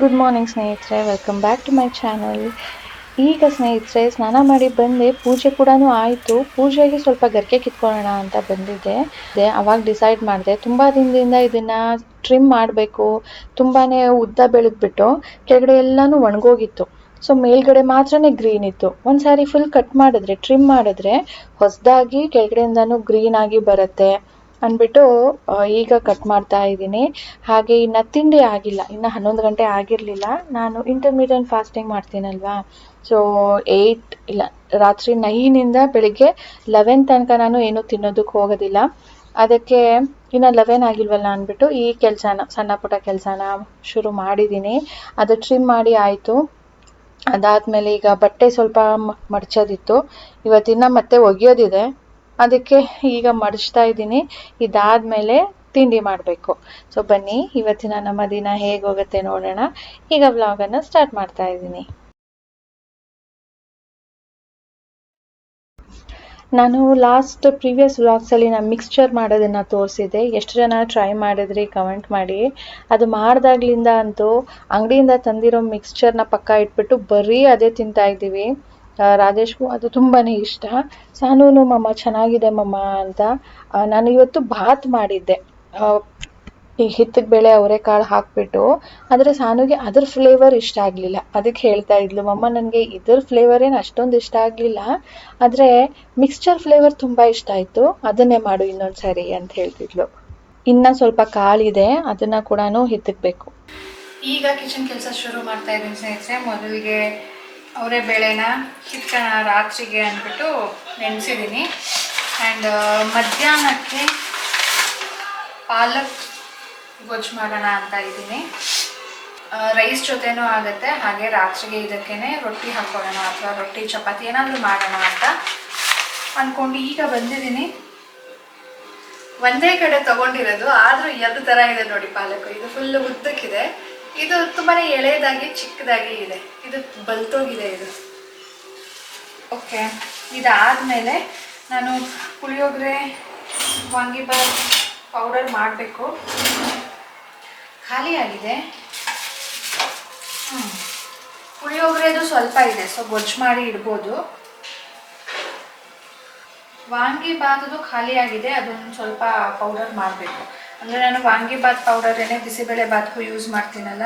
Good morning ಸ್ನೇಹಿತರೆ, welcome back to my channel. ಈಗ ಸ್ನೇಹಿತರೆ ಸ್ನಾನ ಮಾಡಿ ಬಂದೆ, ಪೂಜೆ ಕೂಡ ಆಯಿತು. ಪೂಜೆಗೆ ಸ್ವಲ್ಪ ಗರಿಕೆ ಕಿತ್ಕೊಳ್ಳೋಣ ಅಂತ ಬಂದಿದ್ದೆ. ಅವಾಗ ಡಿಸೈಡ್ ಮಾಡಿದೆ, ತುಂಬ ದಿನದಿಂದ ಇದನ್ನು ಟ್ರಿಮ್ ಮಾಡಬೇಕು. ತುಂಬಾ ಉದ್ದ ಬೆಳೆದ್ಬಿಟ್ಟು ಕೆಳಗಡೆ ಎಲ್ಲನೂ ಒಣಗೋಗಿತ್ತು. ಸೊ ಮೇಲ್ಗಡೆ ಮಾತ್ರನೇ ಗ್ರೀನ್ ಇತ್ತು. ಒಂದ್ಸಾರಿ ಫುಲ್ ಕಟ್ ಮಾಡಿದ್ರೆ, ಟ್ರಿಮ್ ಮಾಡಿದ್ರೆ ಹೊಸದಾಗಿ ಕೆಳಗಡೆಯಿಂದನೂ ಗ್ರೀನ್ ಆಗಿ ಬರುತ್ತೆ ಅಂದ್ಬಿಟ್ಟು ಈಗ ಕಟ್ ಮಾಡ್ತಾ ಇದ್ದೀನಿ. ಹಾಗೆ ಇನ್ನು ತಿಂಡಿ ಆಗಿಲ್ಲ, ಇನ್ನು 11 ಗಂಟೆ ಆಗಿರಲಿಲ್ಲ. ನಾನು ಇಂಟರ್ಮೀಡಿಯಂಟ್ ಫಾಸ್ಟಿಂಗ್ ಮಾಡ್ತೀನಲ್ವಾ, ಸೊ 8 ಇಲ್ಲ, ರಾತ್ರಿ 9ಇಂದ ಬೆಳಿಗ್ಗೆ 11 ತನಕ ನಾನು ಏನು ತಿನ್ನೋದಕ್ಕೆ ಹೋಗೋದಿಲ್ಲ. ಅದಕ್ಕೆ ಇನ್ನು 11 ಆಗಿಲ್ವಲ್ಲ ಅಂದ್ಬಿಟ್ಟು ಈ ಕೆಲಸನ, ಸಣ್ಣ ಪುಟ್ಟ ಕೆಲಸನ ಶುರು ಮಾಡಿದ್ದೀನಿ. ಅದು ಟ್ರಿಮ್ ಮಾಡಿ ಆಯಿತು. ಅದಾದಮೇಲೆ ಈಗ ಬಟ್ಟೆ ಸ್ವಲ್ಪ ಮಡ್ಚೋದಿತ್ತು, ಇವತ್ತಿನ ಮತ್ತೆ ಒಗೆಯೋದಿದೆ. ಅದಕ್ಕೆ ಈಗ ಮಡಿಚ್ತಾ ಇದ್ದೀನಿ. ಇದಾದಮೇಲೆ ತಿಂಡಿ ಮಾಡಬೇಕು. ಸೊ ಬನ್ನಿ, ಇವತ್ತಿನ ನಮ್ಮ ದಿನ ಹೇಗೆ ಹೋಗುತ್ತೆ ನೋಡೋಣ. ಈಗ ವ್ಲಾಗನ್ನು ಸ್ಟಾರ್ಟ್ ಮಾಡ್ತಾ ಇದ್ದೀನಿ. ನಾನು ಪ್ರೀವಿಯಸ್ ವ್ಲಾಗ್ಸಲ್ಲಿ ನಾನು ಮಿಕ್ಸ್ಚರ್ ಮಾಡೋದನ್ನು ತೋರಿಸಿದ್ದೆ. ಎಷ್ಟು ಜನ ಟ್ರೈ ಮಾಡಿದ್ರಿ ಕಮೆಂಟ್ ಮಾಡಿ. ಅದು ಮಾಡಿದಾಗ್ಲಿಂದ ಅಂತೂ ಅಂಗಡಿಯಿಂದ ತಂದಿರೋ ಮಿಕ್ಸ್ಚರ್ನ ಪಕ್ಕ ಇಟ್ಬಿಟ್ಟು ಬರೀ ಅದೇ ತಿಂತಾ ಇದ್ದೀವಿ. ರಾಜೇಶ್ಗೂ ಅದು ತುಂಬಾ ಇಷ್ಟ. ಸಾನೂನು ಮಮ್ಮ ಚೆನ್ನಾಗಿದೆ ಮಮ್ಮ ಅಂತ. ನಾನು ಇವತ್ತು ಬಾತ್ ಮಾಡಿದ್ದೆ, ಈ ಹಿತ್ತಕ್ಕೆ ಬೇಳೆ ಅವರೆಕಾಳು ಹಾಕಿಬಿಟ್ಟು. ಆದರೆ ಸಾನುಗೆ ಅದ್ರ ಫ್ಲೇವರ್ ಇಷ್ಟ ಆಗಲಿಲ್ಲ. ಅದಕ್ಕೆ ಹೇಳ್ತಾ ಇದ್ಲು, ಮಮ್ಮ ನನಗೆ ಇದ್ರ ಫ್ಲೇವರ್ ಏನು ಅಷ್ಟೊಂದು ಇಷ್ಟ ಆಗಲಿಲ್ಲ, ಆದರೆ ಮಿಕ್ಸ್ಚರ್ ಫ್ಲೇವರ್ ತುಂಬ ಇಷ್ಟ ಆಯಿತು, ಅದನ್ನೇ ಮಾಡು ಇನ್ನೊಂದು ಸಾರಿ ಅಂತ ಹೇಳ್ತಿದ್ಲು. ಇನ್ನು ಸ್ವಲ್ಪ ಕಾಳಿದೆ, ಅದನ್ನು ಕೂಡ ಹಿತ್ತಬೇಕು. ಈಗ ಕಿಚನ್ ಕೆಲಸ ಶುರು ಮಾಡ್ತಾ ಇದ್ದೀನಿ ಸ್ನೇಹಿತರೆ. ಮೊದಲಿಗೆ ಅವರೇ ಬೇಳೆನ ಹಿಟ್ಕೋಣ ರಾತ್ರಿಗೆ ಅಂದ್ಬಿಟ್ಟು ನೆನೆಸಿದ್ದೀನಿ. ಆ್ಯಂಡ್ ಮಧ್ಯಾಹ್ನಕ್ಕೆ ಪಾಲಕ್ ಗೊಜ್ಜು ಮಾಡೋಣ ಅಂತ ಇದ್ದೀನಿ. ರೈಸ್ ಜೊತೆನೂ ಆಗುತ್ತೆ, ಹಾಗೆ ರಾತ್ರಿಗೆ ಇದಕ್ಕೇ ರೊಟ್ಟಿ ಹಾಕ್ಕೊಳ್ಳೋಣ ಅಥವಾ ರೊಟ್ಟಿ ಚಪಾತಿ ಏನಾದರೂ ಮಾಡೋಣ ಅಂತ ಅಂದ್ಕೊಂಡು ಈಗ ಬಂದಿದ್ದೀನಿ. ಒಂದೇ ಕಡೆ ತೊಗೊಂಡಿರೋದು, ಆದರೂ ಎರಡು ಥರ ಇದೆ ನೋಡಿ ಪಾಲಕ್. ಇದು ಫುಲ್ ಉದ್ದಕ್ಕಿದೆ, ಇದು ತುಂಬಾ ಎಳೆದಾಗಿ ಚಿಕ್ಕದಾಗಿ ಇದೆ, ಇದು ಬಲ್ತೋಗಿದೆ ಇದು. ಓಕೆ, ಇದಾದಮೇಲೆ ನಾನು ಪುಳಿಯೋಗರೆ ವಾಂಗಿಬಾತ್ ಪೌಡರ್ ಮಾಡಬೇಕು. ಖಾಲಿ ಆಗಿದೆ. ಪುಳಿಯೋಗರೆದು ಸ್ವಲ್ಪ ಇದೆ, ಸೊ ಗೊಜ್ಜು ಮಾಡಿ ಇಡ್ಬೋದು. ವಾಂಗಿಬಾತದು ಖಾಲಿ ಆಗಿದೆ, ಅದನ್ನು ಸ್ವಲ್ಪ ಪೌಡರ್ ಮಾಡಬೇಕು. ಅಂದರೆ ನಾನು ವಾಂಗಿಬಾತ್ ಪೌಡರೇನೆ ಬಿಸಿಬೇಳೆ ಬಾತ್ಗೂ ಯೂಸ್ ಮಾಡ್ತೀನಲ್ಲ,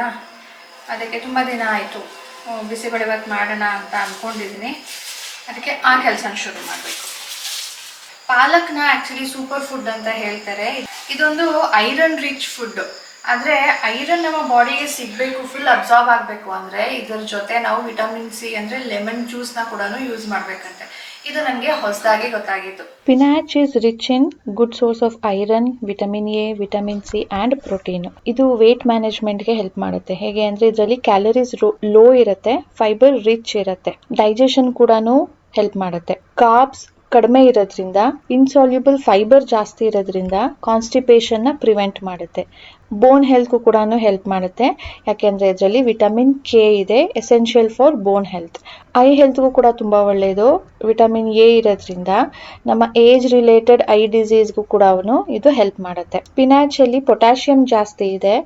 ಅದಕ್ಕೆ ತುಂಬ ದಿನ ಆಯಿತು ಬಿಸಿಬೇಳೆ ಬಾತ್ ಮಾಡೋಣ ಅಂತ ಅಂದ್ಕೊಂಡಿದ್ದೀನಿ. ಅದಕ್ಕೆ ಆ ಕೆಲಸನ ಶುರು ಮಾಡಬೇಕು. ಪಾಲಕ್ನ ಆ್ಯಕ್ಚುಲಿ ಸೂಪರ್ ಫುಡ್ ಅಂತ ಹೇಳ್ತಾರೆ. ಇದೊಂದು ಐರನ್ ರಿಚ್ ಫುಡ್. ಆದರೆ ಐರನ್ ನಮ್ಮ ಬಾಡಿಗೆ ಸಿಗಬೇಕು, ಫುಲ್ ಅಬ್ಸಾರ್ಬ್ ಆಗಬೇಕು ಅಂದರೆ ಇದರ ಜೊತೆ ನಾವು ವಿಟಮಿನ್ ಸಿ ಅಂದರೆ ಲೆಮನ್ ಜ್ಯೂಸ್ನ ಕೂಡ ಯೂಸ್ ಮಾಡಬೇಕಂತೆ. ಇದು ನನಗೆ ಹೊಸದಾಗಿ ಗೊತ್ತಾಗಿತ್ತು. Spinach is rich in good source of iron, vitamin A, vitamin C and protein. ಇದು ವೇಟ್ ಮ್ಯಾನೇಜ್ಮೆಂಟ್ಗೆ ಹೆಲ್ಪ್ ಮಾಡುತ್ತೆ. ಹೇಗೆ ಅಂದರೆ ಇದರಲ್ಲಿ ಕ್ಯಾಲರೀಸ್ ಲೋ ಇರುತ್ತೆ, ಫೈಬರ್ ರಿಚ್ ಇರುತ್ತೆ, ಡೈಜೆಷನ್ ಕೂಡ ಹೆಲ್ಪ್ ಮಾಡುತ್ತೆ. ಕಾರ್ಬ್ಸ್ ಕಡಿಮೆ ಇರೋದ್ರಿಂದ, ಇನ್ಸಾಲ್ಯುಬಲ್ ಫೈಬರ್ ಜಾಸ್ತಿ ಇರೋದ್ರಿಂದ ಕಾನ್ಸ್ಟಿಪೇಷನ್ನ ಪ್ರಿವೆಂಟ್ ಮಾಡುತ್ತೆ. ಬೋನ್ ಹೆಲ್ತ್ಗೂ ಕೂಡ ಹೆಲ್ಪ್ ಮಾಡುತ್ತೆ, ಯಾಕೆಂದರೆ ಇದರಲ್ಲಿ ವಿಟಮಿನ್ ಕೆ ಇದೆ, essential for bone health. Eye ಹೆಲ್ತ್ಗೂ ಕೂಡ ತುಂಬ ಒಳ್ಳೆಯದು. ವಿಟಮಿನ್ ಎ ಇರೋದ್ರಿಂದ ನಮ್ಮ ಏಜ್ ರಿಲೇಟೆಡ್ ಐ ಡಿಸೀಸ್ಗೂ ಕೂಡ ಇದು ಹೆಲ್ಪ್ ಮಾಡುತ್ತೆ. ಸ್ಪಿನಾಚಲ್ಲಿ ಪೊಟ್ಯಾಷಿಯಂ ಜಾಸ್ತಿ ಇದೆ,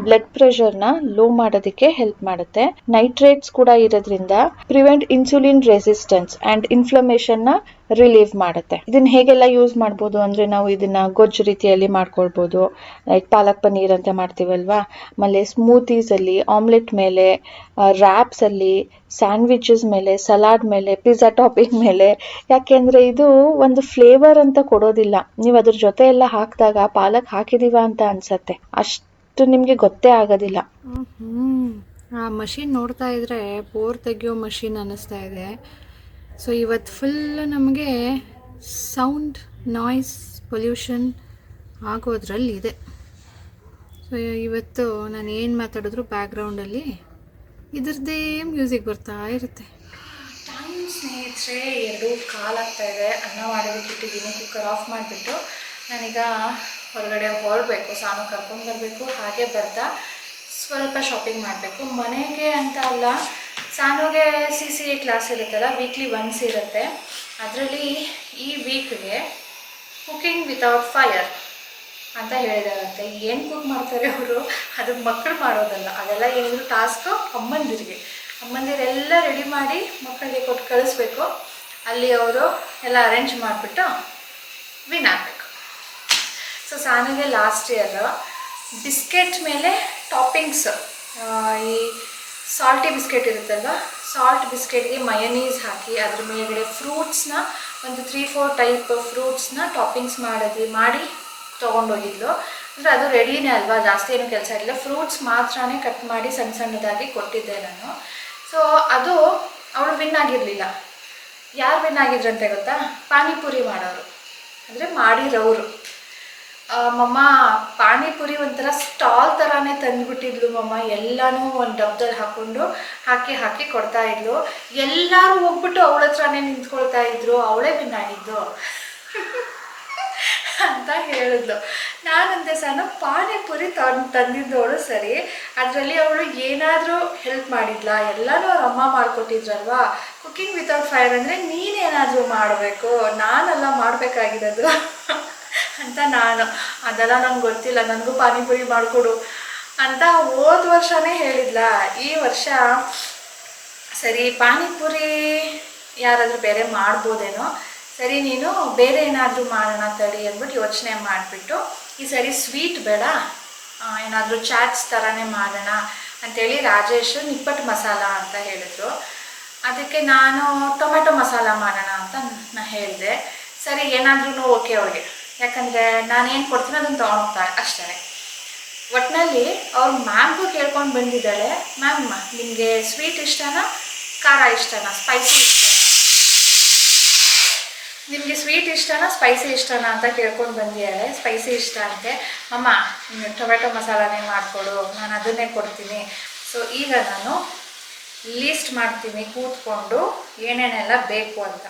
ಬ್ಲಡ್ ಪ್ರೆಷರ್ನ ಲೋ ಮಾಡೋದಕ್ಕೆ ಹೆಲ್ಪ್ ಮಾಡುತ್ತೆ. ನೈಟ್ರೇಟ್ಸ್ ಕೂಡ ಇರೋದ್ರಿಂದ ಪ್ರಿವೆಂಟ್ ಇನ್ಸುಲಿನ್ ರೆಸಿಸ್ಟೆನ್ಸ್ ಆ್ಯಂಡ್ ಇನ್ಫ್ಲಮೇಷನ್ನ ರಿಲೀವ್ ಮಾಡುತ್ತೆ. ಇದನ್ನ ಹೇಗೆಲ್ಲ ಯೂಸ್ ಮಾಡ್ಬೋದು ಅಂದರೆ, ನಾವು ಇದನ್ನ ಗೊಜ್ಜು ರೀತಿಯಲ್ಲಿ ಮಾಡ್ಕೊಳ್ಬೋದು, ಲೈಕ್ ಪಾಲಕ್ ಪನ್ನೀರ್ ಅಂತ ಮಾಡ್ತೀವಲ್ವಾ, ಆಮೇಲೆ ಸ್ಮೂತೀಸಲ್ಲಿ, ಆಮ್ಲೆಟ್ ಮೇಲೆ, ರ್ಯಾಪ್ಸಲ್ಲಿ, ಸ್ಯಾಂಡ್ವಿಚಸ್ ಮೇಲೆ, ಸಲಾಡ್ ಮೇಲೆ, ಪಿಜ್ಜಾ ಟಾಪಿಂಗ್ ಮೇಲೆ. ಯಾಕೆಂದರೆ ಇದು ಒಂದು ಫ್ಲೇವರ್ ಅಂತ ಕೊಡೋದಿಲ್ಲ, ನೀವು ಅದ್ರ ಜೊತೆ ಎಲ್ಲ ಹಾಕಿದಾಗ ಪಾಲಕ್ ಹಾಕಿದೀವ ಅಂತ ಅನ್ಸತ್ತೆ, ಅಷ್ಟು ನಿಮಗೆ ಗೊತ್ತೇ ಆಗೋದಿಲ್ಲ. ಆ ಮಷೀನ್ ನೋಡ್ತಾ ಇದ್ರೆ ಬೋರ್ ತೆಗೆಯೋ ಮಷೀನ್ ಅನ್ನಿಸ್ತಾ ಇದೆ. ಸೊ ಇವತ್ತು ಫುಲ್ ನಮಗೆ ಸೌಂಡ್ ನಾಯ್ಸ್ ಪೊಲ್ಯೂಷನ್ ಆಗೋದ್ರಲ್ಲಿದೆ. ಸೊ ಇವತ್ತು ನಾನು ಏನು ಮಾತಾಡಿದ್ರು ಬ್ಯಾಕ್ಗ್ರೌಂಡಲ್ಲಿ ಇದ್ರದ್ದೇ ಮ್ಯೂಸಿಕ್ ಬರ್ತಾ ಇರುತ್ತೆ. ಟೈಮ್ ಸ್ನೇಹಿತರೆ 2:15 ಆಗ್ತಾಯಿದೆ. ಅನ್ನ ಮಾಡೋದಕ್ಕೆ ಇಟ್ಟಿದ್ದೀನಿ. ಕುಕ್ಕರ್ ಆಫ್ ಮಾಡಿಬಿಟ್ಟು ನಾನೀಗ ಹೊರಗಡೆ ಹೊರಡಬೇಕು. ಸಾನು ಕರ್ಕೊಂಡು ಬರಬೇಕು. ಹಾಗೆ ಬರ್ತಾ ಸ್ವಲ್ಪ ಶಾಪಿಂಗ್ ಮಾಡಬೇಕು. ಮನೆಗೆ ಅಂತ ಅಲ್ಲ, ಸಾನುಗೆ CCA ಕ್ಲಾಸ್ ಇರುತ್ತಲ್ಲ, ವೀಕ್ಲಿ ಒನ್ಸ್ ಇರುತ್ತೆ. ಅದರಲ್ಲಿ ಈ ವೀಕ್ಗೆ ಕುಕಿಂಗ್ ವಿತೌಟ್ ಫೈರ್ ಅಂತ ಹೇಳಿದಾರಂತೆ. ಏನು ಕುಕ್ ಮಾಡ್ತಾರೆ ಅವರು, ಅದು ಮಕ್ಕಳು ಮಾಡೋದಲ್ಲ, ಅದೆಲ್ಲ ಏನಿದ್ರು ಟಾಸ್ಕು ಅಮ್ಮಂದಿರೆಲ್ಲ ರೆಡಿ ಮಾಡಿ ಮಕ್ಕಳಿಗೆ ಕೊಟ್ಟು ಕಳಿಸ್ಬೇಕು. ಅಲ್ಲಿ ಅವರು ಎಲ್ಲ ಅರೇಂಜ್ ಮಾಡಿಬಿಟ್ಟು ವಿನ್ ಆಗಬೇಕು. ಸೊ ಸಾನಿಗೆ ಲಾಸ್ಟ್ ಇಯರ್ ಬಿಸ್ಕೆಟ್ ಮೇಲೆ ಟಾಪಿಂಗ್ಸ್, ಈ ಸಾಲ್ಟಿ ಬಿಸ್ಕೆಟ್ ಇರುತ್ತಲ್ವ, ಸಾಲ್ಟ್ ಬಿಸ್ಕೆಟ್ಗೆ ಮಯನೀಸ್ ಹಾಕಿ ಅದ್ರ ಮೇಲ್ಗಡೆ ಫ್ರೂಟ್ಸ್ನ ಒಂದು 3-4 ಟೈಪ್ ಫ್ರೂಟ್ಸ್ನ ಟಾಪಿಂಗ್ಸ್ ಮಾಡಿ ತೊಗೊಂಡೋಗಿದ್ಲು. ಅಂದರೆ ಅದು ರೆಡಿನೇ ಅಲ್ವಾ, ಜಾಸ್ತಿ ಏನು ಕೆಲಸ ಇರಲಿಲ್ಲ, ಫ್ರೂಟ್ಸ್ ಮಾತ್ರನೇ ಕಟ್ ಮಾಡಿ ಸಣ್ಣ ಸಣ್ಣದಾಗಿ ಕೊಟ್ಟಿದ್ದೆ ನಾನು. ಸೊ ಅದು ಅವಳು ವಿನ್ ಆಗಿರಲಿಲ್ಲ. ಯಾರು ವಿನ್ ಆಗಿದ್ರಂತೆ ಗೊತ್ತಾ? ಪಾನಿಪುರಿ ಮಾಡೋರು, ಅಂದರೆ ಮಾಡಿರೋರು. ಮಮ್ಮ ಪಾನಿಪುರಿ ಒಂಥರ ಸ್ಟಾಲ್ ಥರನೇ ತಂದುಬಿಟ್ಟಿದ್ಲು ಮಮ್ಮ. ಎಲ್ಲನೂ ಒಂದು ಡಬ್ಬದಲ್ಲಿ ಹಾಕ್ಕೊಂಡು ಹಾಕಿ ಕೊಡ್ತಾಯಿದ್ಲು. ಎಲ್ಲರೂ ಹೋಗ್ಬಿಟ್ಟು ಅವಳ ಹತ್ರನೇ ನಿಂತ್ಕೊಳ್ತಾ ಇದ್ರು, ಅವಳೇ ವಿನ್ ಆಗಿದ್ದು ಅಂತ ಹೇಳಿದ್ಲು. ನಾನಂತೆ ಸಾನು ಪಾನಿಪುರಿ ತಂದಿದ್ದವಳು ಸರಿ, ಅದರಲ್ಲಿ ಅವಳು ಏನಾದರೂ ಹೆಲ್ಪ್ ಮಾಡಿದ್ಲಾ? ಎಲ್ಲನೂ ಅವ್ರ ಅಮ್ಮ ಮಾಡಿಕೊಟ್ಟಿದ್ರಲ್ವಾ. ಕುಕ್ಕಿಂಗ್ ವಿತೌಟ್ ಫೈರ್ ಅಂದರೆ ನೀನೇನಾದರೂ ಮಾಡಬೇಕು, ನಾನೆಲ್ಲ ಮಾಡಬೇಕಾಗಿರೋದು ಅಂತ ನಾನು. ಅದೆಲ್ಲ ನಂಗೆ ಗೊತ್ತಿಲ್ಲ, ನನಗೂ ಪಾನಿಪುರಿ ಮಾಡಿಕೊಡು ಅಂತ ಹೋದ ವರ್ಷವೇ ಹೇಳಿದ್ಲ. ಈ ವರ್ಷ ಸರಿ ಪಾನಿಪುರಿ ಯಾರಾದರೂ ಬೇರೆ ಮಾಡ್ಬೋದೇನೋ, ಸರಿ ನೀನು ಬೇರೆ ಏನಾದರೂ ಮಾಡೋಣ ತಡಿ ಅಂದ್ಬಿಟ್ಟು ಯೋಚನೆ ಮಾಡಿಬಿಟ್ಟು ಈ ಸರಿ ಸ್ವೀಟ್ ಬೇಡ, ಏನಾದರೂ ಚಾಟ್ಸ್ ಥರನೇ ಮಾಡೋಣ ಅಂಥೇಳಿ ರಾಜೇಶ್ ನಿಪ್ಪಟ್ಟು ಮಸಾಲ ಅಂತ ಹೇಳಿದ್ರು. ಅದಕ್ಕೆ ನಾನು ಟೊಮೆಟೊ ಮಸಾಲ ಮಾಡೋಣ ಅಂತ ನಾನು ಹೇಳಿದೆ. ಸರಿ ಏನಾದ್ರೂ ಓಕೆ ಅವ್ರಿಗೆ, ಯಾಕಂದರೆ ನಾನೇನು ಕೊಡ್ತೀನಿ ಅದನ್ನು ತೊಗೊಂಡೋಗ್ತಾಳೆ ಅಷ್ಟೇ. ಒಟ್ಟಿನಲ್ಲಿ ಅವ್ರು ಮ್ಯಾಮ್ಗೂ ಕೇಳ್ಕೊಂಡು ಬಂದಿದ್ದಾಳೆ, ಮ್ಯಾಮ್ ನಿಮಗೆ ಸ್ವೀಟ್ ಇಷ್ಟನಾ, ಖಾರ ಇಷ್ಟನಾ, ಸ್ಪೈಸಿ ಇಷ್ಟನಾ, ನಿಮಗೆ ಸ್ವೀಟ್ ಇಷ್ಟನಾ ಸ್ಪೈಸಿ ಇಷ್ಟನಾ ಅಂತ ಕೇಳ್ಕೊಂಡು ಬಂದಿದ್ದಾಳೆ. ಸ್ಪೈಸಿ ಇಷ್ಟ ಅಂತೆ. ಅಮ್ಮ ಟೊಮೆಟೊ ಮಸಾಲಾನೇ ಮಾಡಿಕೊಡು, ನಾನು ಅದನ್ನೇ ಕೊಡ್ತೀನಿ. ಸೊ ಈಗ ನಾನು ಲೀಸ್ಟ್ ಮಾಡ್ತೀನಿ ಕೂತ್ಕೊಂಡು ಏನೇನೆಲ್ಲ ಬೇಕು ಅಂತ.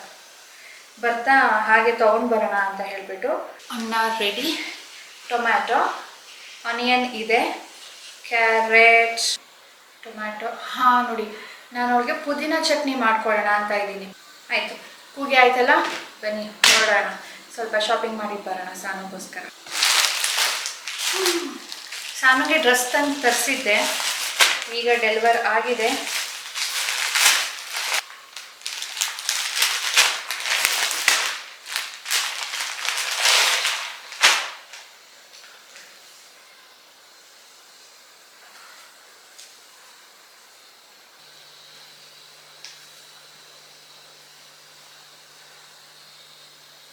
ಬರ್ತಾ ಹಾಗೆ ತೊಗೊಂಡು ಬರೋಣ ಅಂತ ಹೇಳಿಬಿಟ್ಟು ಅನ್ನ ರೆಡಿ, ಟೊಮ್ಯಾಟೊ, ಆನಿಯನ್ ಇದೆ, ಕ್ಯಾರೆಟ್, ಟೊಮ್ಯಾಟೊ. ಹಾಂ ನೋಡಿ, ನಾನು ಅವಳಿಗೆ ಪುದೀನ ಚಟ್ನಿ ಮಾಡ್ಕೊಳ್ಳೋಣ ಅಂತ ಇದ್ದೀನಿ. ಆಯಿತು, ಕೂಗಿ ಆಯ್ತಲ್ಲ, ಬನ್ನಿ ನೋಡೋಣ, ಸ್ವಲ್ಪ ಶಾಪಿಂಗ್ ಮಾಡಿ ಬರೋಣ ಸಾನುಗೋಸ್ಕರ. ಸಾನುಗೆ ಡ್ರೆಸ್ ತಂದು ತರಿಸಿದ್ದೆ, ಈಗ ಡೆಲಿವರ್ ಆಗಿದೆ.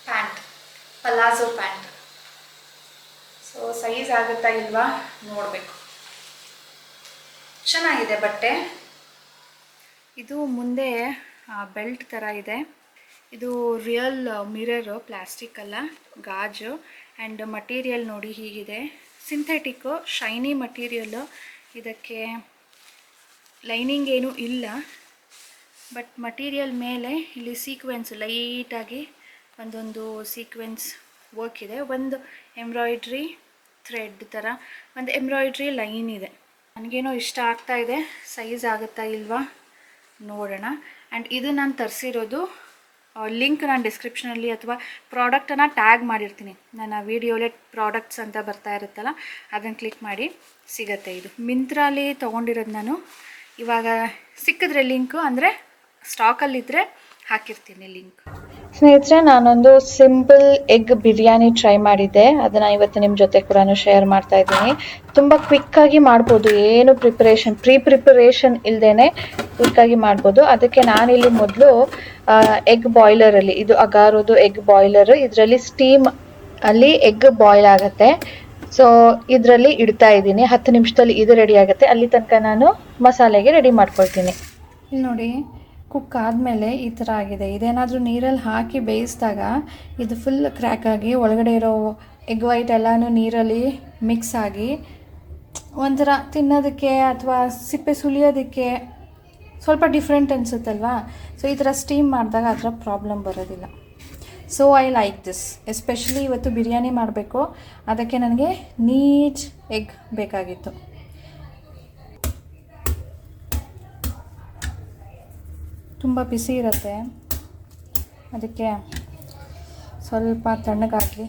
Pant, palazzo pant. So size ಆಗುತ್ತಾ ಇಲ್ವಾ ನೋಡಬೇಕು. ಚೆನ್ನಾಗಿದೆ ಬಟ್ಟೆ. ಇದು ಮುಂದೆ ಬೆಲ್ಟ್ ಥರ ಇದೆ. ಇದು ರಿಯಲ್ ಮಿರರು, ಪ್ಲಾಸ್ಟಿಕ್ ಅಲ್ಲ, ಗಾಜು. ಆ್ಯಂಡ್ ಮಟೀರಿಯಲ್ ನೋಡಿ ಹೀಗಿದೆ, ಸಿಂಥೆಟಿಕ್ಕು, ಶೈನಿ ಮಟೀರಿಯಲ್ಲು. ಇದಕ್ಕೆ ಲೈನಿಂಗ್ ಏನೂ ಇಲ್ಲ, ಬಟ್ ಮಟೀರಿಯಲ್ ಮೇಲೆ ಇಲ್ಲಿ ಸೀಕ್ವೆನ್ಸ್ ಲೈಟಾಗಿ ಒಂದೊಂದು ಸೀಕ್ವೆನ್ಸ್ ವರ್ಕ್ ಇದೆ. ಒಂದು ಎಂಬ್ರಾಯ್ಡ್ರಿ ಥ್ರೆಡ್ ಥರ ಒಂದು ಎಂಬ್ರಾಯ್ಡ್ರಿ ಲೈನ್ ಇದೆ. ನನಗೇನೋ ಇಷ್ಟ ಆಗ್ತಾ ಇದೆ, ಸೈಜ್ ಆಗುತ್ತಾ ಇಲ್ವಾ ನೋಡೋಣ. ಆ್ಯಂಡ್ ಇದು ನಾನು ತರಿಸಿರೋದು, ಲಿಂಕ್ ನಾನು ಡಿಸ್ಕ್ರಿಪ್ಷನಲ್ಲಿ ಅಥವಾ ಪ್ರಾಡಕ್ಟನ್ನು ಟ್ಯಾಗ್ ಮಾಡಿರ್ತೀನಿ. ನನ್ನ ವೀಡಿಯೋಲೆ ಪ್ರಾಡಕ್ಟ್ಸ್ ಅಂತ ಬರ್ತಾ ಇರುತ್ತಲ್ಲ, ಅದನ್ನು ಕ್ಲಿಕ್ ಮಾಡಿ ಸಿಗತ್ತೆ. ಇದು ಮಿಂತ್ರಾಲಿ ತೊಗೊಂಡಿರೋದು ನಾನು. ಇವಾಗ ಸಿಕ್ಕಿದ್ರೆ ಲಿಂಕು, ಅಂದರೆ ಸ್ಟಾಕಲ್ಲಿದ್ದರೆ ಹಾಕಿರ್ತೀನಿ ಲಿಂಕ್. ಸ್ನೇಹಿತರೆ, ನಾನೊಂದು ಸಿಂಪಲ್ ಎಗ್ ಬಿರಿಯಾನಿ ಟ್ರೈ ಮಾಡಿದ್ದೆ. ಅದನ್ನು ಇವತ್ತು ನಿಮ್ಮ ಜೊತೆ ಕೂಡ ಶೇರ್ ಮಾಡ್ತಾ ಇದ್ದೀನಿ. ತುಂಬ ಕ್ವಿಕ್ಕಾಗಿ ಮಾಡ್ಬೋದು, ಏನು ಪ್ರಿಪ್ರೇಷನ್ ಇಲ್ಲದೇ ಕ್ವಿಕ್ಕಾಗಿ ಮಾಡ್ಬೋದು. ಅದಕ್ಕೆ ನಾನಿಲ್ಲಿ ಮೊದಲು ಎಗ್ ಬಾಯ್ಲರಲ್ಲಿ, ಇದು ಅಗಾರೋದು ಎಗ್ ಬಾಯ್ಲರು, ಇದರಲ್ಲಿ ಸ್ಟೀಮ್ ಅಲ್ಲಿ ಎಗ್ ಬಾಯ್ಲ್ ಆಗುತ್ತೆ. ಸೊ ಇದರಲ್ಲಿ ಇಡ್ತಾ ಇದ್ದೀನಿ. 10 ನಿಮಿಷದಲ್ಲಿ ಇದು ರೆಡಿ ಆಗುತ್ತೆ. ಅಲ್ಲಿ ತನಕ ನಾನು ಮಸಾಲೆಗೆ ರೆಡಿ ಮಾಡ್ಕೊಳ್ತೀನಿ. ಇಲ್ಲಿ ನೋಡಿ, ಕುಕ್ ಆದಮೇಲೆ ಈ ಥರ ಆಗಿದೆ. ಇದೇನಾದರೂ ನೀರಲ್ಲಿ ಹಾಕಿ ಬೇಯಿಸಿದಾಗ ಇದು ಫುಲ್ ಕ್ರ್ಯಾಕ್ ಆಗಿ ಒಳಗಡೆ ಇರೋ ಎಗ್ ವೈಟ್ ಎಲ್ಲನೂ ನೀರಲ್ಲಿ ಮಿಕ್ಸ್ ಆಗಿ ಒಂಥರ ತಿನ್ನೋದಕ್ಕೆ ಅಥವಾ ಸಿಪ್ಪೆ ಸುಲಿಯೋದಕ್ಕೆ ಸ್ವಲ್ಪ ಡಿಫ್ರೆಂಟ್ ಅನಿಸುತ್ತಲ್ವಾ. ಸೊ ಈ ಥರ ಸ್ಟೀಮ್ ಮಾಡಿದಾಗ ಆ ಥರ ಪ್ರಾಬ್ಲಮ್ ಬರೋದಿಲ್ಲ. So I like this. Especially ಇವತ್ತು ಬಿರಿಯಾನಿ ಮಾಡಬೇಕು, ಅದಕ್ಕೆ ನನಗೆ ನೀಟ್ ಎಗ್ ಬೇಕಾಗಿತ್ತು. ತುಂಬ ಬಿಸಿ ಇರುತ್ತೆ, ಅದಕ್ಕೆ ಸ್ವಲ್ಪ ತಣ್ಣಗಾಗಲಿ.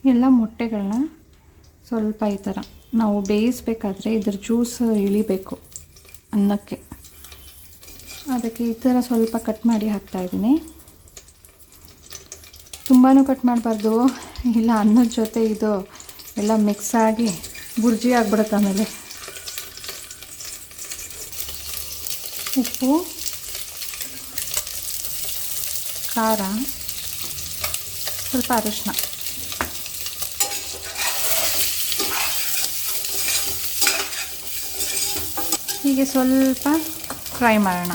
ಎಲ್ಲ ಮೊಟ್ಟೆಗಳನ್ನ ಸ್ವಲ್ಪ ಈ ಥರ ನಾವು ಬೇಯಿಸ್ಬೇಕಾದ್ರೆ ಇದ್ರ ಜ್ಯೂಸ್ ಇಳಿಬೇಕು ಅನ್ನಕ್ಕೆ, ಅದಕ್ಕೆ ಈ ಥರ ಸ್ವಲ್ಪ ಕಟ್ ಮಾಡಿ ಹಾಕ್ತಾಯಿದ್ದೀನಿ. ತುಂಬಾ ಕಟ್ ಮಾಡಬಾರ್ದು, ಇಲ್ಲ ಅನ್ನದ ಜೊತೆ ಇದು ಎಲ್ಲ ಮಿಕ್ಸ್ ಆಗಿ ಬುರ್ಜಿ ಆಗಿಬಿಡುತ್ತೆ. ಆಮೇಲೆ ಉಪ್ಪು, ಖಾರ, ಸ್ವಲ್ಪ ಅರಿಶಿನ, ಹೀಗೆ ಸ್ವಲ್ಪ ಫ್ರೈ ಮಾಡೋಣ.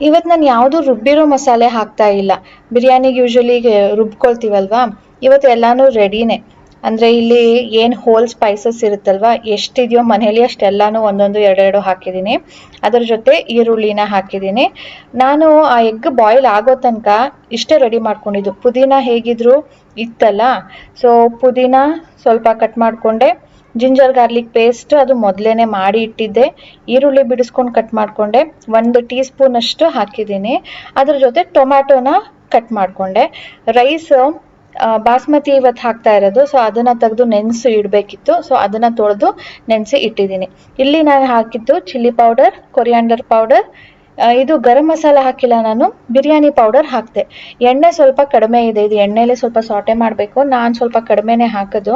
ಇವತ್ತು ನಾನು ಯಾವುದು ರುಬ್ಬಿರೋ ಮಸಾಲೆ ಹಾಕ್ತಾ ಇಲ್ಲ. ಬಿರಿಯಾನಿಗೆ ಯೂಶಲಿ ರುಬ್ಕೊಳ್ತೀವಲ್ವಾ, ಇವತ್ತು ಎಲ್ಲಾನು ರೆಡಿನೇ. ಅಂದರೆ ಇಲ್ಲಿ ಏನು ಹೋಲ್ ಸ್ಪೈಸಸ್ ಇರುತ್ತಲ್ವ, ಎಷ್ಟಿದೆಯೋ ಮನೇಲಿ ಅಷ್ಟೆಲ್ಲಾನು ಒಂದೊಂದು ಎರಡೆರಡು ಹಾಕಿದ್ದೀನಿ. ಅದರ ಜೊತೆ ಈರುಳ್ಳಿನ ಹಾಕಿದ್ದೀನಿ. ನಾನು ಆ ಎಗ್ ಬಾಯ್ಲ್ ಆಗೋ ತನಕ ಇಷ್ಟೇ ರೆಡಿ ಮಾಡ್ಕೊಂಡಿದ್ದು. ಪುದೀನ ಹೇಗಿದ್ರು ಇತ್ತಲ್ಲ, ಸೊ ಪುದೀನ ಸ್ವಲ್ಪ ಕಟ್ ಮಾಡಿಕೊಂಡೆ. ಜಿಂಜರ್ ಗಾರ್ಲಿಕ್ ಪೇಸ್ಟ್ ಅದು ಮೊದಲೇ ಮಾಡಿ ಇಟ್ಟಿದ್ದೆ. ಈರುಳ್ಳಿ ಬಿಡಿಸ್ಕೊಂಡು ಕಟ್ ಮಾಡಿಕೊಂಡೆ. 1 ಟೀ ಸ್ಪೂನ್ ಅಷ್ಟು ಹಾಕಿದ್ದೀನಿ. ಅದ್ರ ಜೊತೆ ಟೊಮ್ಯಾಟೋನ ಕಟ್ ಮಾಡಿಕೊಂಡೆ. ರೈಸ್ ಬಾಸ್ಮತಿ ಇವತ್ತು ಹಾಕ್ತಾ ಇರೋದು, ಸೊ ಅದನ್ನು ತೆಗೆದು ನೆನೆಸಿ ಇಡಬೇಕಿತ್ತು. ಸೊ ಅದನ್ನು ತೊಳೆದು ನೆನೆಸಿ ಇಟ್ಟಿದ್ದೀನಿ. ಇಲ್ಲಿ ನಾನು ಹಾಕಿದ್ದು ಚಿಲ್ಲಿ ಪೌಡರ್, ಕೊರಿಯಾಂಡರ್ ಪೌಡರ್, ಇದು ಗರಂ ಮಸಾಲ ಹಾಕಿಲ್ಲ, ನಾನು ಬಿರಿಯಾನಿ ಪೌಡರ್ ಹಾಕಿದೆ. ಎಣ್ಣೆ ಸ್ವಲ್ಪ ಕಡಿಮೆ ಇದೆ, ಇದು ಎಣ್ಣೆಲೆ ಸ್ವಲ್ಪ ಸಾಟೆ ಮಾಡಬೇಕು. ನಾನು ಸ್ವಲ್ಪ ಕಡಿಮೆನೇ ಹಾಕೋದು,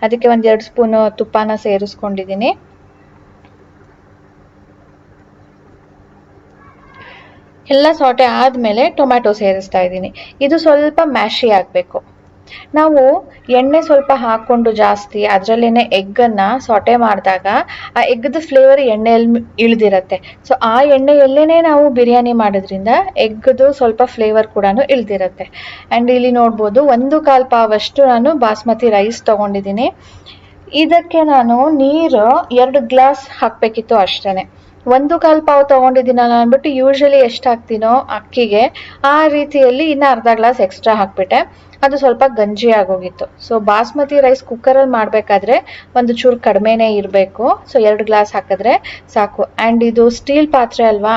ಅದಕ್ಕೆ 1-2 ಸ್ಪೂನು ತುಪ್ಪನ ಸೇರಿಸ್ಕೊಂಡಿದ್ದೀನಿ. ಎಲ್ಲ ಸಾಟೆ ಆದಮೇಲೆ ಟೊಮ್ಯಾಟೊ ಸೇರಿಸ್ತಾ ಇದ್ದೀನಿ. ಇದು ಸ್ವಲ್ಪ ಮ್ಯಾಶಿ ಆಗಬೇಕು. ನಾವು ಎಣ್ಣೆ ಸ್ವಲ್ಪ ಹಾಕ್ಕೊಂಡು ಜಾಸ್ತಿ ಅದರಲ್ಲೇನೆ ಎಗ್ಗನ್ನು ಸಾಟೆ ಮಾಡಿದಾಗ ಆ ಎಗ್ಗದ ಫ್ಲೇವರ್ ಎಣ್ಣೆಯಲ್ಲಿ ಇಳಿದಿರತ್ತೆ. ಸೊ ಆ ಎಣ್ಣೆಯಲ್ಲೇ ನಾವು ಬಿರಿಯಾನಿ ಮಾಡೋದ್ರಿಂದ ಎಗ್ಗದು ಸ್ವಲ್ಪ ಫ್ಲೇವರ್ ಕೂಡ ಇಳಿದಿರತ್ತೆ. ಆ್ಯಂಡ್ ಇಲ್ಲಿ ನೋಡ್ಬೋದು 1/4 ಪಾವಷ್ಟು ನಾನು ಬಾಸ್ಮತಿ ರೈಸ್ ತೊಗೊಂಡಿದ್ದೀನಿ. ಇದಕ್ಕೆ ನಾನು ನೀರು 2 ಗ್ಲಾಸ್ ಹಾಕಬೇಕಿತ್ತು ಅಷ್ಟೇ. 1/4 ಪಾವ್ ತೊಗೊಂಡಿದ್ದೀನಲ್ಲ ಅಂದ್ಬಿಟ್ಟು ಯೂಶಲಿ ಎಷ್ಟು ಹಾಕ್ತೀನೋ ಅಕ್ಕಿಗೆ ಆ ರೀತಿಯಲ್ಲಿ ಇನ್ನು ಅರ್ಧ ಗ್ಲಾಸ್ ಎಕ್ಸ್ಟ್ರಾ ಹಾಕ್ಬಿಟ್ಟೆ. ಅದು ಸ್ವಲ್ಪ ಗಂಜಿ ಆಗೋಗಿತ್ತು. ಸೊ ಬಾಸ್ಮತಿ ರೈಸ್ ಕುಕ್ಕರಲ್ಲಿ ಮಾಡಬೇಕಾದ್ರೆ ಒಂದು ಚೂರು ಕಡಿಮೆನೇ ಇರಬೇಕು. ಸೊ 2 ಗ್ಲಾಸ್ ಹಾಕಿದ್ರೆ ಸಾಕು. ಆ್ಯಂಡ್ ಇದು ಸ್ಟೀಲ್ ಪಾತ್ರೆ ಅಲ್ವಾ,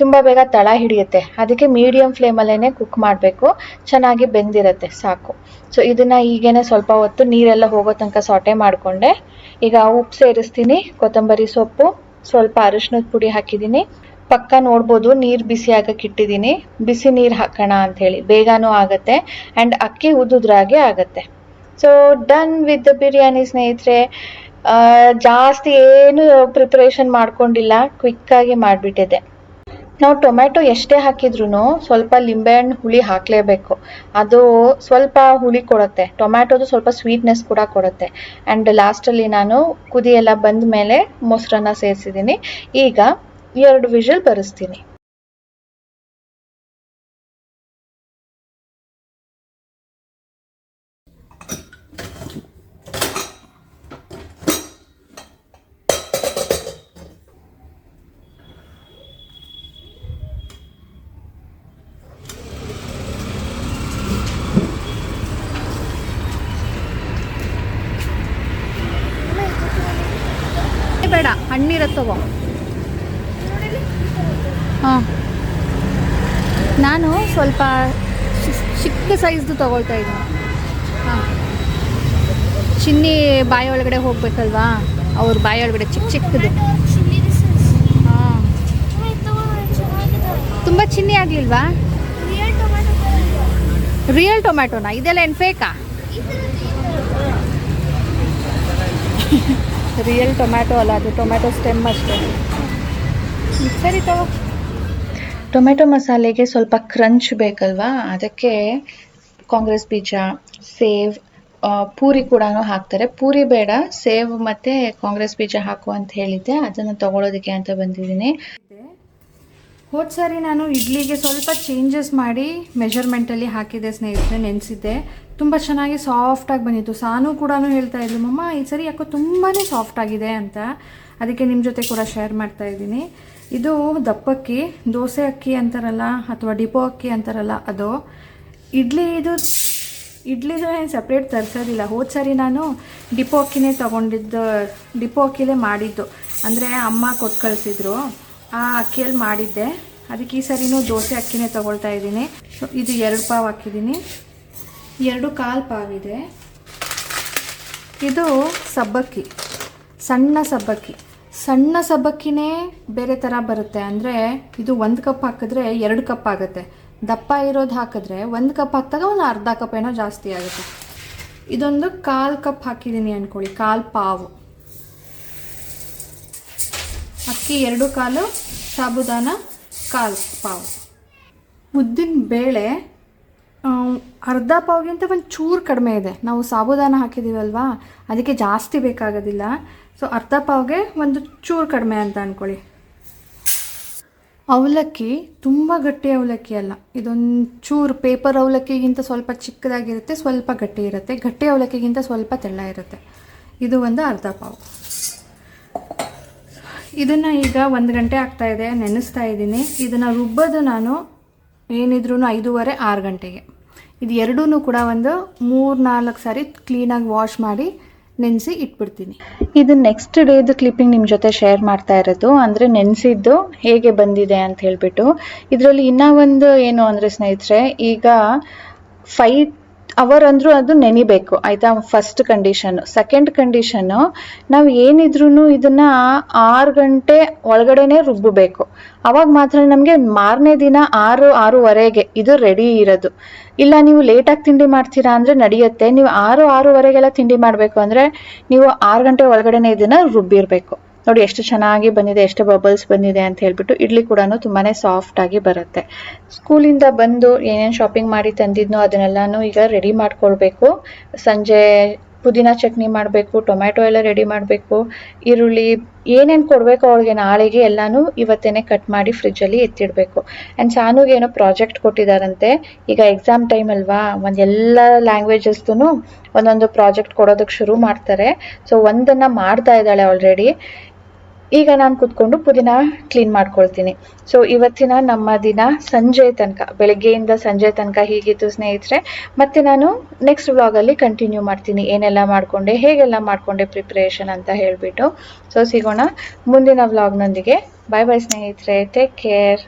ತುಂಬ ಬೇಗ ತಳ ಹಿಡಿಯುತ್ತೆ. ಅದಕ್ಕೆ ಮೀಡಿಯಮ್ ಫ್ಲೇಮಲ್ಲೇ ಕುಕ್ ಮಾಡಬೇಕು, ಚೆನ್ನಾಗಿ ಬೆಂದಿರುತ್ತೆ ಸಾಕು. ಸೊ ಇದನ್ನು ಹೀಗೇ ಸ್ವಲ್ಪ ಹೊತ್ತು ನೀರೆಲ್ಲ ಹೋಗೋ ತನಕ ಸಾಟೆ ಮಾಡಿಕೊಂಡೆ. ಈಗ ಉಪ್ಪು ಸೇರಿಸ್ತೀನಿ, ಕೊತ್ತಂಬರಿ ಸೊಪ್ಪು, ಸ್ವಲ್ಪ ಅರಿಶಿನದ ಪುಡಿ ಹಾಕಿದ್ದೀನಿ. ಪಕ್ಕ ನೋಡ್ಬೋದು ನೀರು ಬಿಸಿ ಆಗಕ್ಕೆ ಇಟ್ಟಿದ್ದೀನಿ. ಬಿಸಿ ನೀರು ಹಾಕೋಣ ಅಂಥೇಳಿ, ಬೇಗನೂ ಆಗುತ್ತೆ ಆ್ಯಂಡ್ ಅಕ್ಕಿ ಉದುದ್ರಾಗೆ ಆಗುತ್ತೆ. So done with the biryani ಸ್ನೇಹಿತರೆ. ಜಾಸ್ತಿ ಏನು ಪ್ರಿಪ್ರೇಷನ್ ಮಾಡ್ಕೊಂಡಿಲ್ಲ, ಕ್ವಿಕ್ಕಾಗಿ ಮಾಡಿಬಿಟ್ಟಿದ್ದೆ. ನಾವು ಟೊಮ್ಯಾಟೊ ಎಷ್ಟೇ ಹಾಕಿದ್ರೂ ಸ್ವಲ್ಪ ಲಿಂಬೆಹಣ್ಣು ಹುಳಿ ಹಾಕಲೇಬೇಕು. ಅದು ಸ್ವಲ್ಪ ಹುಳಿ ಕೊಡುತ್ತೆ. ಟೊಮ್ಯಾಟೊದು ಸ್ವಲ್ಪ ಸ್ವೀಟ್ನೆಸ್ ಕೂಡ ಕೊಡುತ್ತೆ. ಆ್ಯಂಡ್ ಲಾಸ್ಟಲ್ಲಿ ನಾನು ಕುದಿ ಎಲ್ಲ ಬಂದ ಮೇಲೆ ಮೊಸರನ್ನ ಸೇರಿಸಿದ್ದೀನಿ. ಈಗ 2 ವಿಷಲ್ ಬರಿಸ್ತೀನಿ. ಬೇಡ, ಹಣ್ಣಿರತ್ತವ. ಹಾಂ, ನಾನು ಸ್ವಲ್ಪ ಚಿಕ್ಕ ಸೈಜ್ದು ತೊಗೊಳ್ತಾ ಇದ್ದೀನಿ. ಹಾಂ, ಚಿನ್ನಿ ಬಾಯಿ ಒಳಗಡೆ ಹೋಗ್ಬೇಕಲ್ವಾ, ಅವ್ರ ಬಾಯಿ ಒಳಗಡೆ ಚಿಕ್ಕದು. ಹಾಂ, ತುಂಬ ಚಿನ್ನಿ ಆಗಲಿಲ್ವಾ? ರಿಯಲ್ ಟೊಮ್ಯಾಟೋನಾ? ಇದೆಲ್ಲ ಏನು ಫೇಕಾ? ರಿಯಲ್ ಟೊಮ್ಯಾಟೊ ಅಲ್ಲ, ಅದು ಟೊಮ್ಯಾಟೊ ಸ್ಟೆಮ್ ಅಷ್ಟೇ. ಸರಿ ತಗೋ. ಟೊಮೆಟೊ ಮಸಾಲೆಗೆ ಸ್ವಲ್ಪ ಕ್ರಂಚ್ ಬೇಕಲ್ವಾ, ಅದಕ್ಕೆ ಕಾಂಗ್ರೆಸ್ ಬೀಜ, ಸೇವ್, ಪೂರಿ ಕೂಡ ಹಾಕ್ತಾರೆ. ಪೂರಿ ಬೇಡ, ಸೇವ್ ಮತ್ತು ಕಾಂಗ್ರೆಸ್ ಬೀಜ ಹಾಕು ಅಂತ ಹೇಳಿದ್ದೆ, ಅದನ್ನು ತೊಗೊಳೋದಕ್ಕೆ ಅಂತ ಬಂದಿದ್ದೀನಿ. ಹೋದ ಸಾರಿ ನಾನು ಇಡ್ಲಿಗೆ ಸ್ವಲ್ಪ ಚೇಂಜಸ್ ಮಾಡಿ ಮೆಜರ್ಮೆಂಟಲ್ಲಿ ಹಾಕಿದ್ದೆ ಸ್ನೇಹಿತರೆ, ನೆನೆಸಿದ್ದೆ. ತುಂಬ ಚೆನ್ನಾಗಿ ಸಾಫ್ಟಾಗಿ ಬಂದಿತ್ತು. ಸಾನು ಕೂಡ ಹೇಳ್ತಾ ಇದ್ಲು, ಮಮ್ಮ ಈ ಸರಿ ಯಾಕೋ ತುಂಬಾ ಸಾಫ್ಟ್ ಆಗಿದೆ ಅಂತ. ಅದಕ್ಕೆ ನಿಮ್ಮ ಜೊತೆ ಕೂಡ ಶೇರ್ ಮಾಡ್ತಾ ಇದ್ದೀನಿ. ಇದು ದಪ್ಪಕ್ಕಿ, ದೋಸೆ ಅಕ್ಕಿ ಅಂತಾರಲ್ಲ ಅಥವಾ ಡಿಪೋ ಅಕ್ಕಿ ಅಂತಾರಲ್ಲ ಅದು. ಇಡ್ಲಿದು ಏನು ಸಪ್ರೇಟ್ ತರಿಸೋದಿಲ್ಲ. ಹೋದ ಸಾರಿ ನಾನು ಡಿಪೋ ಅಕ್ಕಿನೇ ತೊಗೊಂಡಿದ್ದು, ಡಿಪೋ ಅಕ್ಕಿಲೇ ಮಾಡಿದ್ದು. ಅಂದರೆ ಅಮ್ಮ ಕೊಟ್ಟು ಕಳಿಸಿದ್ರು, ಆ ಅಕ್ಕಿಯಲ್ಲಿ ಮಾಡಿದ್ದೆ. ಅದಕ್ಕೆ ಈ ಸರಿನೂ ದೋಸೆ ಅಕ್ಕಿನೇ ತೊಗೊಳ್ತಾ ಇದ್ದೀನಿ. ಸೊ ಇದು 2 ಪಾವ್ ಹಾಕಿದ್ದೀನಿ, 2 ಕಾಲು ಪಾವಿದೆ. ಇದು ಸಬ್ಬಕ್ಕಿ, ಸಣ್ಣ ಸಬ್ಬಕ್ಕಿ. ಸಣ್ಣ ಸಬ್ಬಕ್ಕಿನೇ ಬೇರೆ ಥರ ಬರುತ್ತೆ. ಅಂದರೆ ಇದು 1 ಕಪ್ ಹಾಕಿದ್ರೆ 2 ಕಪ್ ಆಗುತ್ತೆ. ದಪ್ಪ ಇರೋದು ಹಾಕಿದ್ರೆ 1 ಕಪ್ ಹಾಕಿದಾಗ ಒಂದು ಅರ್ಧ ಕಪ್ ಏನೋ ಜಾಸ್ತಿ ಆಗುತ್ತೆ. ಇದೊಂದು 1/4 ಕಪ್ ಹಾಕಿದ್ದೀನಿ ಅಂದ್ಕೊಳ್ಳಿ, 1/4 ಪಾವು ಅಕ್ಕಿ, 2 ಕಾಲು ಸಾಬುದಾನ, 1/4 ಪಾವು ಉದ್ದಿನ ಬೇಳೆ. ಅರ್ಧ ಪಾವ್ಗಿಂತ ಒಂದು ಚೂರು ಕಡಿಮೆ ಇದೆ. ನಾವು ಸಾಬುದಾನ ಹಾಕಿದ್ದೀವಲ್ವಾ, ಅದಕ್ಕೆ ಜಾಸ್ತಿ ಬೇಕಾಗೋದಿಲ್ಲ. ಸೊ ಅರ್ಧ ಪಾವ್ಗೆ ಒಂದು ಚೂರು ಕಡಿಮೆ ಅಂತ ಅಂದ್ಕೊಳ್ಳಿ. ಅವಲಕ್ಕಿ ತುಂಬ ಗಟ್ಟಿ ಅವಲಕ್ಕಿ ಅಲ್ಲ, ಇದೊಂದು ಚೂರು ಪೇಪರ್ ಅವಲಕ್ಕಿಗಿಂತ ಸ್ವಲ್ಪ ಚಿಕ್ಕದಾಗಿರುತ್ತೆ, ಸ್ವಲ್ಪ ಗಟ್ಟಿ ಇರುತ್ತೆ. ಗಟ್ಟಿ ಅವಲಕ್ಕಿಗಿಂತ ಸ್ವಲ್ಪ ತೆಳ್ಳ ಇರುತ್ತೆ. ಇದು ಒಂದು ಅರ್ಧ ಪಾವು. ಇದನ್ನು ಈಗ 1 ಗಂಟೆ ಆಗ್ತಾಯಿದೆ, ನೆನೆಸ್ತಾ ಇದ್ದೀನಿ. ಇದನ್ನು ರುಬ್ಬೋದು ನಾನು ಏನಿದ್ರೂ 5:30, 6 ಗಂಟೆಗೆ. ಇದು ಎರಡೂ ಕೂಡ ಒಂದು 3-4 ಸಾರಿ ಕ್ಲೀನಾಗಿ ವಾಶ್ ಮಾಡಿ ನೆನೆಸಿ ಇಟ್ಬಿಡ್ತೀನಿ. ಇದು ನೆಕ್ಸ್ಟ್ ಡೇದು ಕ್ಲಿಪ್ಪಿಂಗ್ ನಿಮ್ಮ ಜೊತೆ ಶೇರ್ ಮಾಡ್ತಾ ಇರೋದು. ಅಂದರೆ ನೆನೆಸಿದ್ದು ಹೇಗೆ ಬಂದಿದೆ ಅಂತ ಹೇಳಿಬಿಟ್ಟು. ಇದರಲ್ಲಿ ಇನ್ನೂ ಒಂದು ಏನು ಅಂದರೆ ಸ್ನೇಹಿತರೆ, ಈಗ 5 ಅವರ್ ಅಂದರೂ ಅದು ನೆನಿಬೇಕು ಆಯಿತಾ, ಫಸ್ಟ್ ಕಂಡೀಷನ್ನು. ಸೆಕೆಂಡ್ ಕಂಡೀಷನ್ನು, ನಾವು ಏನಿದ್ರೂ ಇದನ್ನು 6 ಗಂಟೆ ಒಳಗಡೆನೇ ರುಬ್ಬಬೇಕು. ಅವಾಗ ಮಾತ್ರ ನಮಗೆ ಮಾರನೇ ದಿನ 6-6:30ಗೆ ಇದು ರೆಡಿ ಇರೋದು. ಇಲ್ಲ ನೀವು ಲೇಟಾಗಿ ತಿಂಡಿ ಮಾಡ್ತೀರಾ ಅಂದರೆ ನಡೆಯುತ್ತೆ. ನೀವು 6-6:30ಗೆಲ್ಲ ತಿಂಡಿ ಮಾಡಬೇಕು ಅಂದರೆ ನೀವು 6 ಗಂಟೆ ಒಳಗಡೆನೇ ಇದನ್ನು ರುಬ್ಬಿರಬೇಕು. ನೋಡಿ ಎಷ್ಟು ಚೆನ್ನಾಗಿ ಬಂದಿದೆ, ಎಷ್ಟು ಬಬಲ್ಸ್ ಬಂದಿದೆ ಅಂತ ಹೇಳ್ಬಿಟ್ಟು. ಇಡ್ಲಿ ಕೂಡ ತುಂಬಾ ಸಾಫ್ಟಾಗಿ ಬರುತ್ತೆ. ಸ್ಕೂಲಿಂದ ಬಂದು ಏನೇನು ಶಾಪಿಂಗ್ ಮಾಡಿ ತಂದಿದ್ನೋ ಅದನ್ನೆಲ್ಲನೂ ಈಗ ರೆಡಿ ಮಾಡ್ಕೊಳ್ಬೇಕು. ಸಂಜೆ ಪುದೀನ ಚಟ್ನಿ ಮಾಡಬೇಕು, ಟೊಮ್ಯಾಟೊ ಎಲ್ಲ ರೆಡಿ ಮಾಡಬೇಕು, ಈರುಳ್ಳಿ ಏನೇನು ಕೊಡಬೇಕು ಅವಳಿಗೆ ನಾಳೆಗೆ ಎಲ್ಲನೂ ಇವತ್ತೇ ಕಟ್ ಮಾಡಿ ಫ್ರಿಜ್ಜಲ್ಲಿ ಎತ್ತಿಡಬೇಕು. ಆ್ಯಂಡ್ ಸಾನುಗೆ ಏನೋ ಪ್ರಾಜೆಕ್ಟ್ ಕೊಟ್ಟಿದ್ದಾರಂತೆ. ಈಗ ಎಕ್ಸಾಮ್ ಟೈಮ್ ಅಲ್ವಾ, ಎಲ್ಲ ಲ್ಯಾಂಗ್ವೇಜಸ್ದು ಒಂದೊಂದು ಪ್ರಾಜೆಕ್ಟ್ ಕೊಡೋದಕ್ಕೆ ಶುರು ಮಾಡ್ತಾರೆ. ಸೊ ಒಂದನ್ನು ಮಾಡ್ತಾ ಇದ್ದಾಳೆ ಆಲ್ರೆಡಿ. ಈಗ ನಾನು ಕೂತ್ಕೊಂಡು ಪುದೀನ ಕ್ಲೀನ್ ಮಾಡ್ಕೊಳ್ತೀನಿ. ಸೊ ಇವತ್ತಿನ ನಮ್ಮ ದಿನ ಸಂಜೆ ತನಕ, ಬೆಳಗ್ಗೆಯಿಂದ ಸಂಜೆ ತನಕ ಹೀಗಿತ್ತು ಸ್ನೇಹಿತರೆ. ಮತ್ತು ನಾನು ನೆಕ್ಸ್ಟ್ ವ್ಲಾಗಲ್ಲಿ ಕಂಟಿನ್ಯೂ ಮಾಡ್ತೀನಿ, ಏನೆಲ್ಲ ಮಾಡಿಕೊಂಡೆ, ಹೇಗೆಲ್ಲ ಮಾಡಿಕೊಂಡೆ ಪ್ರಿಪ್ರೇಷನ್ ಅಂತ ಹೇಳಿಬಿಟ್ಟು. ಸೊ ಸಿಗೋಣ ಮುಂದಿನ ವ್ಲಾಗ್ನೊಂದಿಗೆ. ಬಾಯ್ ಬಾಯ್ ಸ್ನೇಹಿತರೆ, ಟೇಕ್ ಕೇರ್.